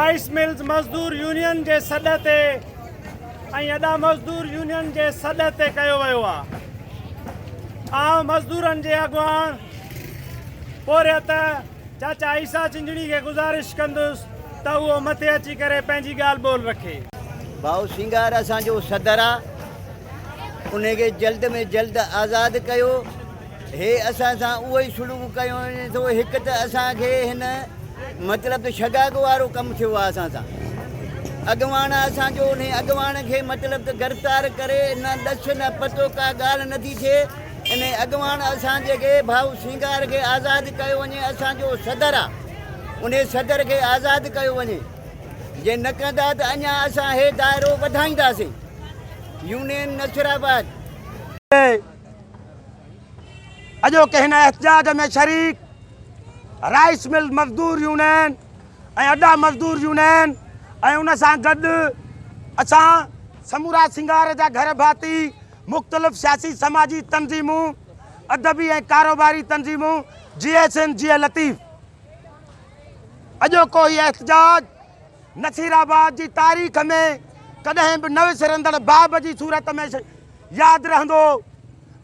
Rice mills मजदूर union के सॾ ते अदा मजदूर यूनियन के सॾ ते कयो वियो आहे। आउं मजदूरनि जे अॻुवाण पोरियत चाचा ईसा चिंजड़ी के गुज़ारिश कंदुसि त उहो मथे अची करे पंहिंजी ॻाल्हि ॿोल रखे। भाउ सिंगार असांजो सदर आहे, उनखे जल्द में जल्द आज़ादु कयो। हे असां सां उहो ई शुरू कयो थो। हिकु त असांखे हिन मतिलबु त शगाग वारो कमु थियो आहे असां सां। अॻवान असांजो उन अॻवान खे मतिलबु त गिरफ़्तार करे न ॾस न पतो का ॻाल्हि नथी थिए। इन अॻवान असां जेके भाउ सिंगार खे आज़ादु कयो वञे, असांजो सदर आहे, उन सदर खे आज़ादु कयो वञे। जे न कंदा त अञा असां हे दाइरो वधाईंदासीं। यूनियन नसीराबाद अॼोके हिन एहतजाज में शरीक राइस मिल मज़दूर यूनियन ऐं अड्डा मज़दूर यूनियन ऐं उन सां गॾु असां समूरा सिंगार जा घर भाती मुख़्तलिफ़ सियासी समाजी तंज़ीमूं, अदबी ऐं कारोबारी तंज़ीमूं GSN जी लतीफ़। अॼोको हीउ एहतजाज नसीराबाद जी तारीख़ में कॾहिं बि न विसरंदड़ बाब जी सूरत में यादि रहंदो।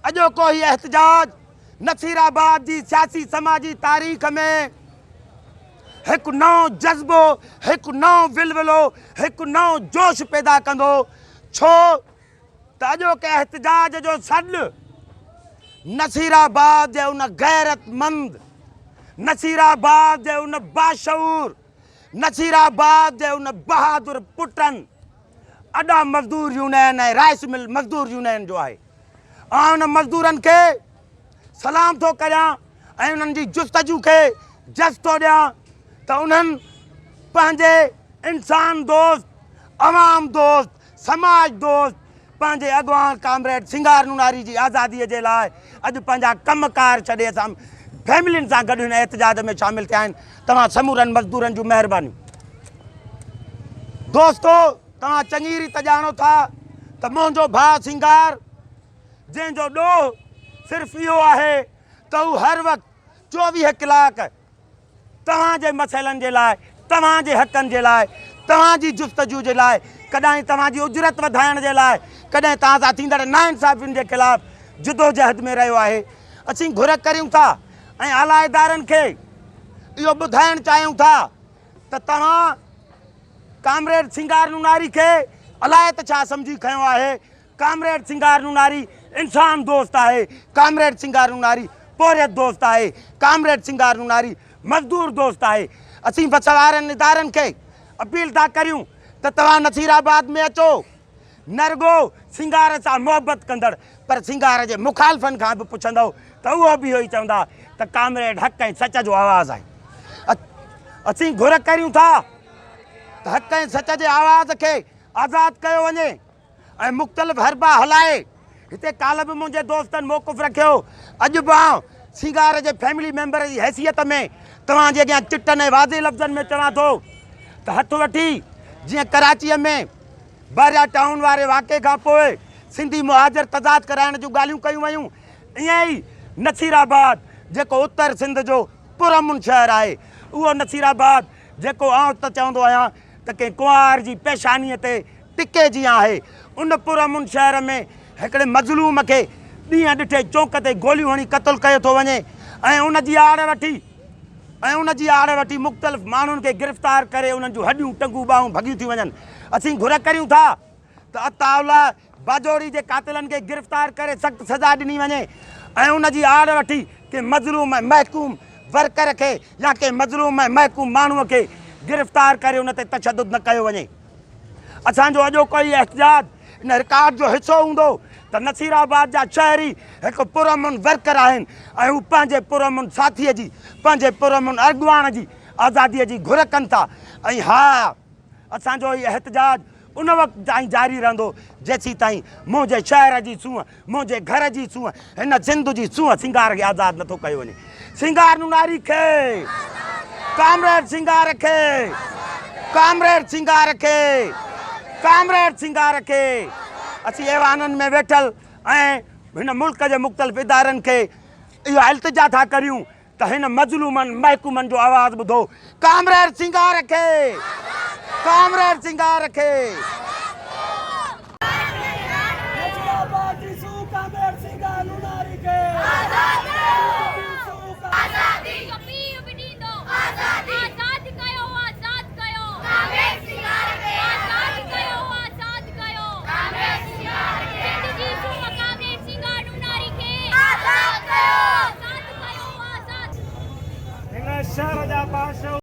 अॼोको हीउ एहतजाज नसीराबाद जी सियासी समाजी तारीख़ में एक नओं जज़्बो, एक नओं विलवलो, एक नओं जोश पैदा कंदो। छो त अॼोके एहतजाज जो सॾु नसीराबाद जे उन गैरतमंद, नसीराबाद जे उन बाशऊर, नसीराबाद जे उन बहादुर पुटनि अड्डा मज़दूर यूनियन ऐं राइस मिल मज़दूर यूनियन जो आहे। आउं उन मज़दूरनि खे सलाम थो करियां ऐं उन्हनि जी जुस्तजू खे जस थो ॾियां त उन्हनि पंहिंजे इंसान दोस्त, अवाम दोस्त, समाज दोस्त, पंहिंजे अॻवान कामरेड सिंगार नुनारी जी आज़ादीअ जे लाइ अॼु पंहिंजा कमकार छॾे असां फैमिलियुनि सां गॾु हिन एहतजाज में शामिल थिया आहिनि। तव्हां समूरनि मज़दूरनि जूं महिरबानियूं। दोस्तो, तव्हां चङी रीति ॼाणो था त मुंहिंजो भाउ सिंगार जंहिंजो ॾोह सिर्फ़ु इहो आहे त हू हर वक़्तु 24 कलाक तव्हांजे मसइलनि जे लाइ, तव्हांजे हक़नि जे लाइ, तव्हांजी जुस्तजू जे लाइ, कॾहिं तव्हांजी उजरत वधाइण जे लाइ, कॾहिं तव्हां सां थींदड़ नाइंसाफ़ियुनि जे ख़िलाफ़ जिदोजहद में रहियो आहे। असीं घुर करियूं था ऐं आला इदारनि खे इहो ॿुधाइणु चाहियूं था त तव्हां कामरेड सिंगार नुनारी खे अलाए त छा सम्झी खयो आहे। कामरेड सिंगार नुनारी इंसान दोस्त आहे, कामरेड सिंगार नुनारी पोरियत दोस्त आहे, कामरेड सिंगार नुनारी मज़दूर दोस्त आहे। असीं वसवारनि इदारनि खे अपील था करियूं त तव्हां नसीराबाद में अचो, न रुगो सिंगार सां मोहबत कंदड़ पर सिंगार जे मुखालफ़नि खां बि पुछंदव त उहो बि इहो ई चवंदा त कामरेड हक़ ऐं सच जो आवाज़ आहे। असीं घुर करियूं था त हक़ ऐं सच जे आवाज़ खे आज़ादु कयो वञे ऐं मुख़्तलिफ़ हरबा हलाए। हिते काल्ह बि मुंहिंजे दोस्तनि मौक़ुफ़ रखियो। अॼु बि आउं सिंगार जे फैमिली मेंबर जी हैसियत में तव्हांजे अॻियां चिटनि ऐं वाज़े लफ़्ज़नि में चवां थो त हथु वठी जीअं कराचीअ में बारिया टाउन वारे वाक़े खां पोइ सिंधी मुहाजिर तज़ाद कराइण जूं ॻाल्हियूं कयूं वयूं, ईअं ई नसीराबाद जेको उत्तर सिंध जो पुरअमन शहर आहे, उहो नसीराबाद जेको आउं त चवंदो आहियां त कंहिं कुंवार जी पेशानीअ ते टिके जीअं आहे, उन पुरअमन शहर में हिकिड़े मज़लूम खे ॾींहं ॾिठे चौंक ते गोलियूं हणी क़तलु कयो थो वञे ऐं उन जी आड़ वठी मुख़्तलिफ़ माण्हुनि खे गिरफ़्तार करे उन्हनि जूं हॾियूं टंगूं ॿाहूं भॻियूं थी वञनि। असीं घुर करियूं था त अताउला बाजोड़ी जे कातिलनि खे गिरफ़्तार करे सख़्तु सज़ा ॾिनी वञे ऐं उन जी आड़ वठी कंहिं मज़लूम ऐं महकूम वर्कर खे या कंहिं मज़लूम ऐं महकूम माण्हूअ खे गिरफ़्तार करे उन ते तशदुद न कयो वञे। असांजो अॼोको ई एहतजाज इन रिकॉर्ड जो हिसो हूंदो त नसीराबाद जा शहरी हिकु पुरअमन वर्कर आहिनि ऐं हू पंहिंजे पुरअमन साथीअ जी, पंहिंजे पुरअमन अॻुवाण जी आज़ादीअ जी घुर कनि था। ऐं हा, असांजो हीउ एहतजाज उन वक़्तु ताईं जारी रहंदो जेसीं ताईं मुंहिंजे शहर जी सूंहं, मुंहिंजे घर जी सूंहं, हिन सिंध जी सूंहं सिंगार खे आज़ादु नथो कयो वञे। सिंगार नुनारी खे, कामरेड सिंगार खे, कामरेड सिंगार खे, कामरेड सिंगार खे। असीं ऐवाननि में वेठल ऐं हिन मुल्क जे मुख़्तलिफ़ इदारनि खे इहो इल्तिजा था करियूं त हिन मज़लूमनि महकूमनि जो आवाज़ु ॿुधो। कामरेड सिंगार खे कामरेड सिंगार रखे। हिन शहर जा बादशाह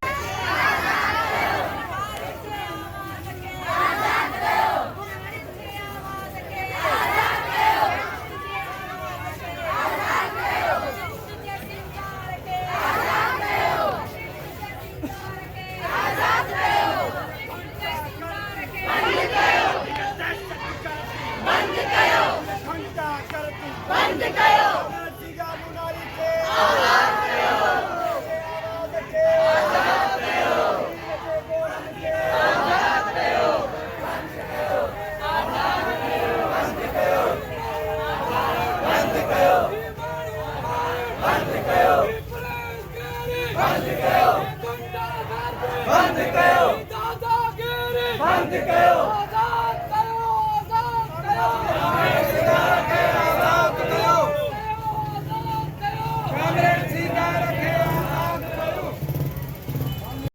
बंद कयो।